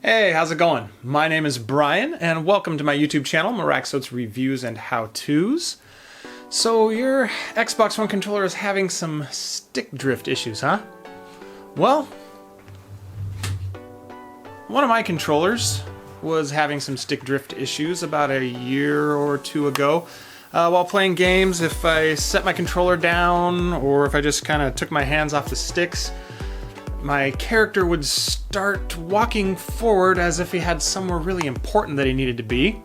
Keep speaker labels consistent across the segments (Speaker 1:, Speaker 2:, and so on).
Speaker 1: Hey, how's it going? My name is Brian, and welcome to my YouTube channel, Maraxo's Reviews and How-Tos. So your Xbox One controller is having some stick drift issues, huh? Well, one of my controllers was having some stick drift issues about a year or two ago. While playing games, if I set my controller down or if I just kind of took my hands off the sticks, my character would start walking forward as if he had somewhere really important that he needed to be.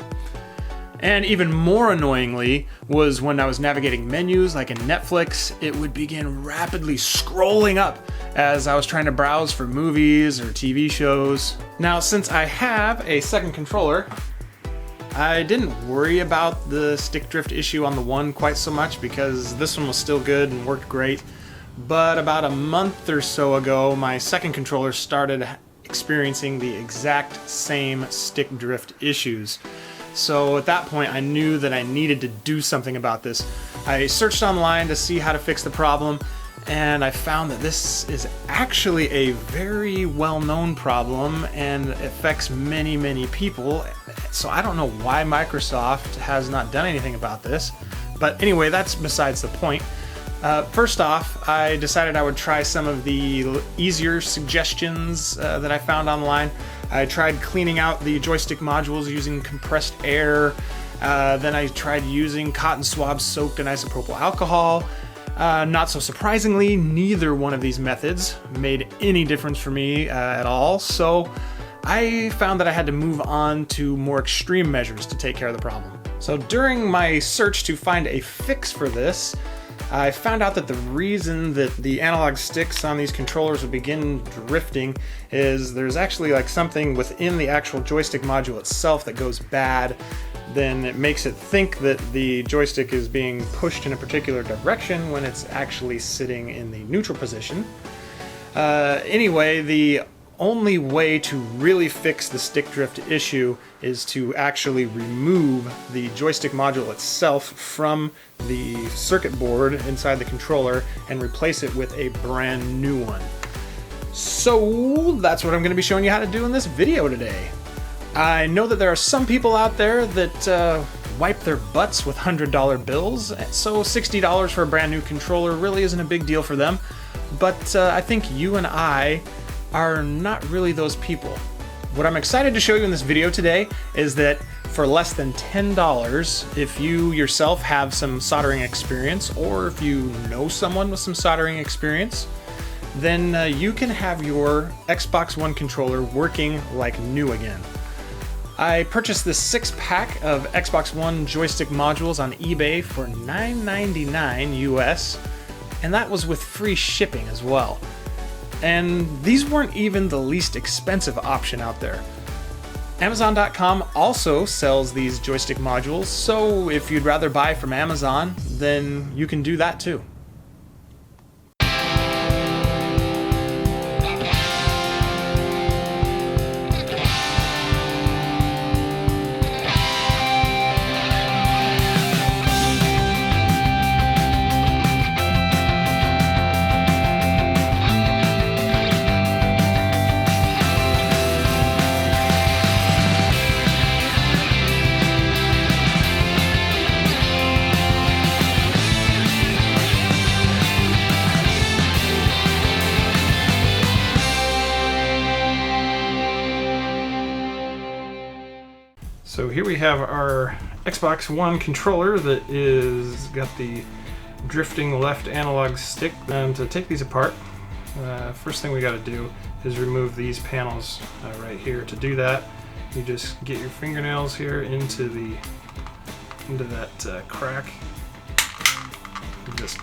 Speaker 1: And even more annoyingly was when I was navigating menus like in Netflix, it would begin rapidly scrolling up as I was trying to browse for movies or TV shows. Now, since I have a second controller, I didn't worry about the stick drift issue on the one quite so much because this one was still good and worked great. But about a month or so ago, my second controller started experiencing the exact same stick drift issues. So at that point, I knew that I needed to do something about this. I searched online to see how to fix the problem, and I found that this is actually a very well-known problem and affects many people. So I don't know why Microsoft has not done anything about this. But anyway, that's besides the point. First off, I decided I would try some of the easier suggestions that I found online. I tried cleaning out the joystick modules using compressed air. Then I tried using cotton swabs soaked in isopropyl alcohol. Not so surprisingly, neither one of these methods made any difference for me at all. So I found that I had to move on to more extreme measures to take care of the problem. So during my search to find a fix for this, I found out that the reason that the analog sticks on these controllers would begin drifting is there's actually like something within the actual joystick module itself that goes bad. Then it makes it think that the joystick is being pushed in a particular direction when it's actually sitting in the neutral position. Anyway, the only way to really fix the stick drift issue is to actually remove the joystick module itself from the circuit board inside the controller and replace it with a brand new one. So that's what I'm going to be showing you how to do in this video today. I know that there are some people out there that wipe their butts with $100 bills, so $60 for a brand new controller really isn't a big deal for them. But I think you and I are not really those people. What I'm excited to show you in this video today is that for less than $10, if you yourself have some soldering experience or if you know someone with some soldering experience, then you can have your Xbox One controller working like new again. I purchased this 6-pack of Xbox One joystick modules on eBay for $9.99 US, and that was with free shipping as well. And these weren't even the least expensive option out there. Amazon.com also sells these joystick modules, so if you'd rather buy from Amazon, then you can do that too. So here we have our Xbox One controller that is got the drifting left analog stick. And to take these apart, first thing we got to do is remove these panels right here. To do that, you just get your fingernails here into that crack. You just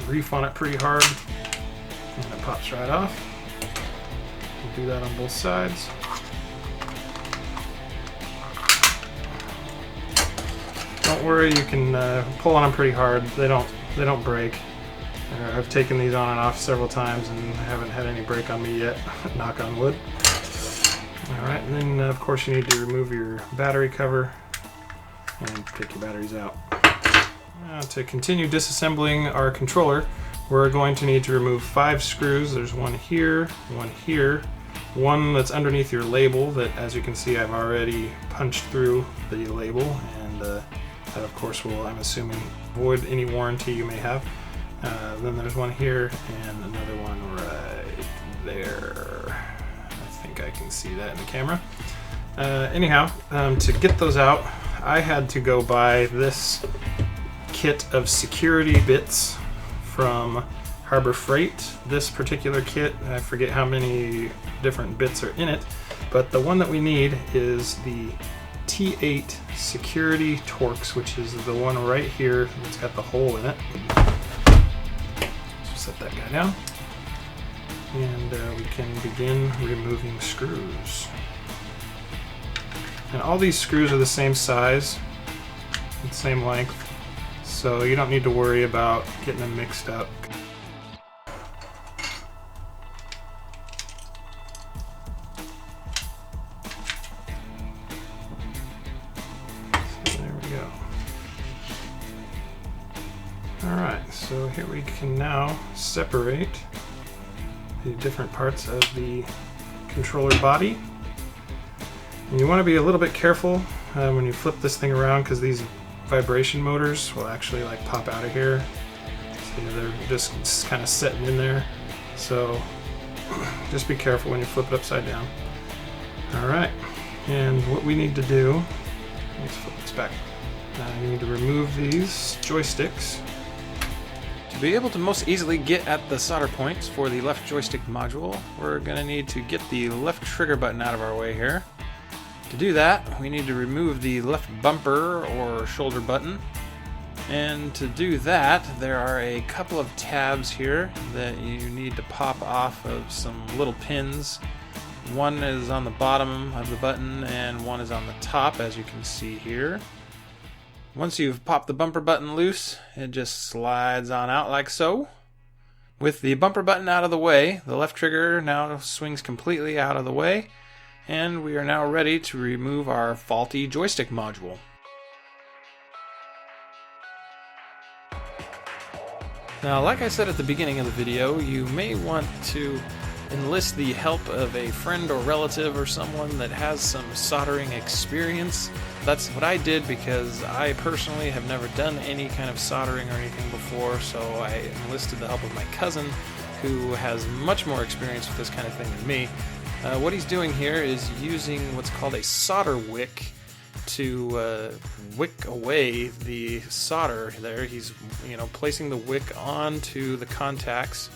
Speaker 1: reef on it pretty hard, and it pops right off. You do that on both sides. Don't worry, you can pull on them pretty hard. They don't break. I've taken these on and off several times and haven't had any break on me yet. Knock on wood. All right, and then of course you need to remove your battery cover and take your batteries out. To continue disassembling our controller, we're going to need to remove 5 screws. There's one here, one that's underneath your label that, as you can see, I've already punched through the label, and that of course will, I'm assuming, void any warranty you may have. Then there's one here and another one right there. I think I can see that in the camera. Anyhow, to get those out, I had to go buy this kit of security bits from Harbor Freight. This particular kit, I forget how many different bits are in it, but the one that we need is the T8 security Torx, which is the one right here that's got the hole in it. So set that guy down, and we can begin removing screws. And all these screws are the same size and same length, so you don't need to worry about getting them mixed up. Alright, so here we can now separate the different parts of the controller body. And you want to be a little bit careful when you flip this thing around, because these vibration motors will actually like pop out of here. So they're just kind of setting in there. So just be careful when you flip it upside down. Alright, and what we need to do, let's flip this back. You need to remove these joysticks. To be able to most easily get at the solder points for the left joystick module, we're going to need to get the left trigger button out of our way here. To do that, we need to remove the left bumper or shoulder button. And to do that, there are a couple of tabs here that you need to pop off of some little pins. One is on the bottom of the button and one is on the top, as you can see here. Once you've popped the bumper button loose, it just slides on out like so. With the bumper button out of the way, the left trigger now swings completely out of the way, and we are now ready to remove our faulty joystick module. Now, like I said at the beginning of the video, you may want to enlist the help of a friend or relative or someone that has some soldering experience. That's what I did, because I personally have never done any kind of soldering or anything before, so I enlisted the help of my cousin, who has much more experience with this kind of thing than me. What he's doing here is using what's called a solder wick to wick away the solder there. He's placing the wick onto the contacts,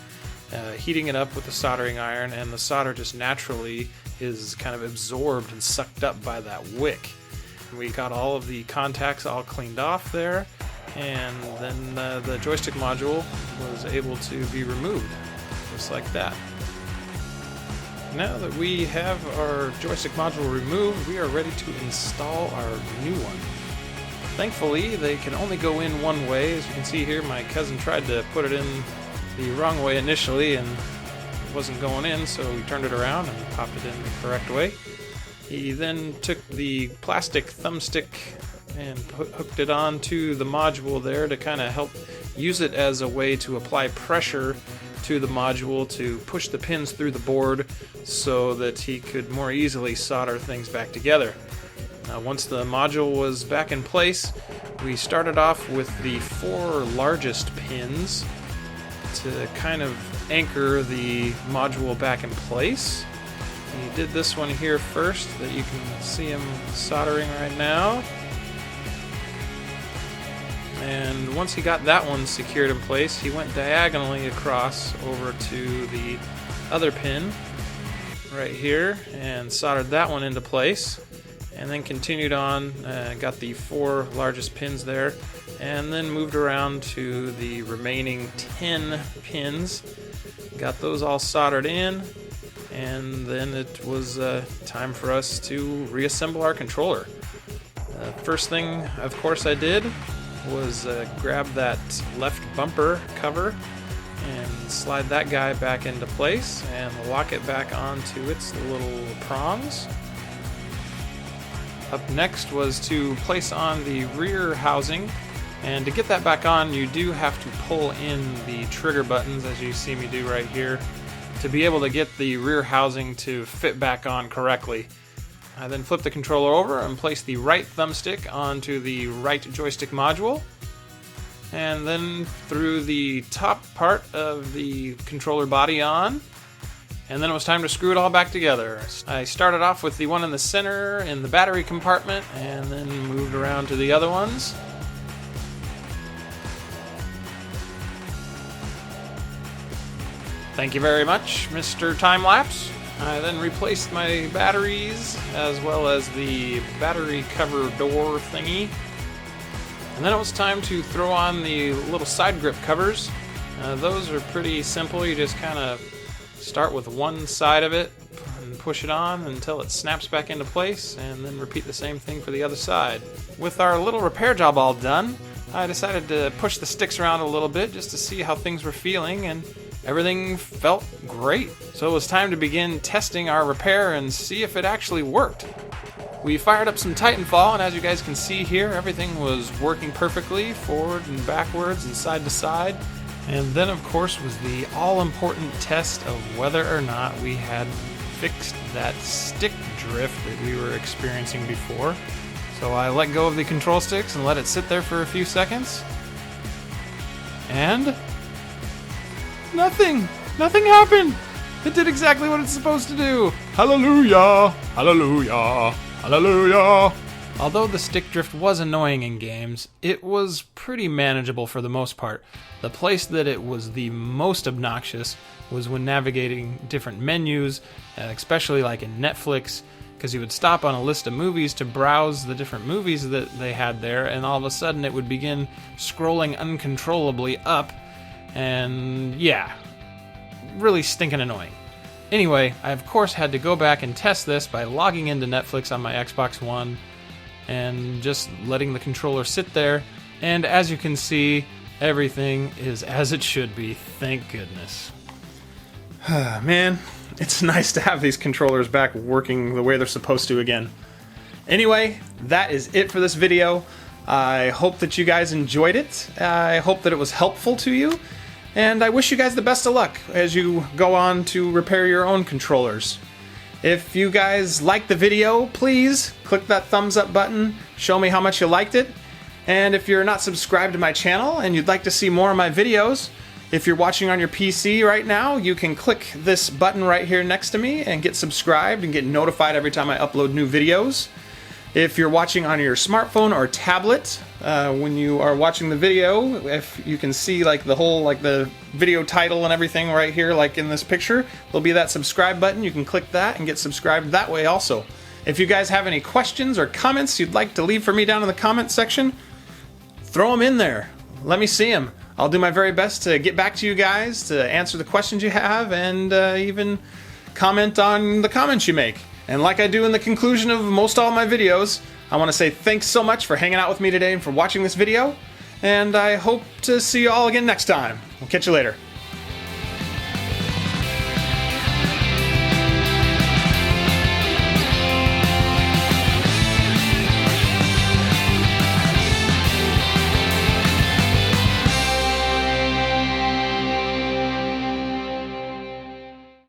Speaker 1: heating it up with the soldering iron, and the solder just naturally is kind of absorbed and sucked up by that wick. We got all of the contacts all cleaned off there, and then the joystick module was able to be removed, just like that. Now that we have our joystick module removed, we are ready to install our new one. Thankfully, they can only go in one way. As you can see here, my cousin tried to put it in the wrong way initially, and it wasn't going in, so we turned it around and popped it in the correct way. He then took the plastic thumbstick and hooked it onto the module there to kind of help use it as a way to apply pressure to the module to push the pins through the board so that he could more easily solder things back together. Now, once the module was back in place, we started off with the 4 largest pins to kind of anchor the module back in place. And he did this one here first, that you can see him soldering right now. And once he got that one secured in place, he went diagonally across over to the other pin right here and soldered that one into place, and then continued on, got the 4 largest pins there, and then moved around to the remaining 10 pins, got those all soldered in, and then it was time for us to reassemble our controller. First thing, of course, I did was grab that left bumper cover and slide that guy back into place and lock it back onto its little prongs. Up next was to place on the rear housing, and to get that back on, you do have to pull in the trigger buttons, as you see me do right here. to be able to get the rear housing to fit back on correctly. I then flip the controller over and place the right thumbstick onto the right joystick module, and then threw the top part of the controller body on, and then it was time to screw it all back together. I started off with the one in the center in the battery compartment, and then moved around to the other ones. Thank you very much, Mr. Time-Lapse. I then replaced my batteries, as well as the battery cover door thingy. And then it was time to throw on the little side grip covers. Those are pretty simple. You just kind of start with one side of it and push it on until it snaps back into place, and then repeat the same thing for the other side. With our little repair job all done, I decided to push the sticks around a little bit just to see how things were feeling, and everything felt great. So it was time to begin testing our repair and see if it actually worked. We fired up some Titanfall, and as you guys can see here, everything was working perfectly, forward and backwards and side to side. And then of course was the all-important test of whether or not we had fixed that stick drift that we were experiencing before. So I let go of the control sticks and let it sit there for a few seconds. And nothing happened. It did exactly what it's supposed to do. Hallelujah, hallelujah, hallelujah. Although the stick drift was annoying in games, it was pretty manageable for the most part. The place that it was the most obnoxious was when navigating different menus, especially like in Netflix, because you would stop on a list of movies to browse the different movies that they had there, and all of a sudden it would begin scrolling uncontrollably up. And yeah, really stinking annoying. Anyway, I of course had to go back and test this by logging into Netflix on my Xbox One and just letting the controller sit there. And as you can see, everything is as it should be, thank goodness. Man, it's nice to have these controllers back working the way they're supposed to again. Anyway, that is it for this video. I hope that you guys enjoyed it. I hope that it was helpful to you. And I wish you guys the best of luck as you go on to repair your own controllers. If you guys liked the video, please click that thumbs up button, show me how much you liked it. And if you're not subscribed to my channel and you'd like to see more of my videos, if you're watching on your PC right now, you can click this button right here next to me and get subscribed and get notified every time I upload new videos. If you're watching on your smartphone or tablet, when you are watching the video, if you can see like the whole, like the video title and everything right here, like in this picture, there'll be that subscribe button. You can click that and get subscribed that way also. If you guys have any questions or comments you'd like to leave for me down in the comment section, throw them in there. Let me see them. I'll do my very best to get back to you guys, to answer the questions you have, and even comment on the comments you make. And like I do in the conclusion of most all my videos, I want to say thanks so much for hanging out with me today and for watching this video, and I hope to see you all again next time. We'll catch you later.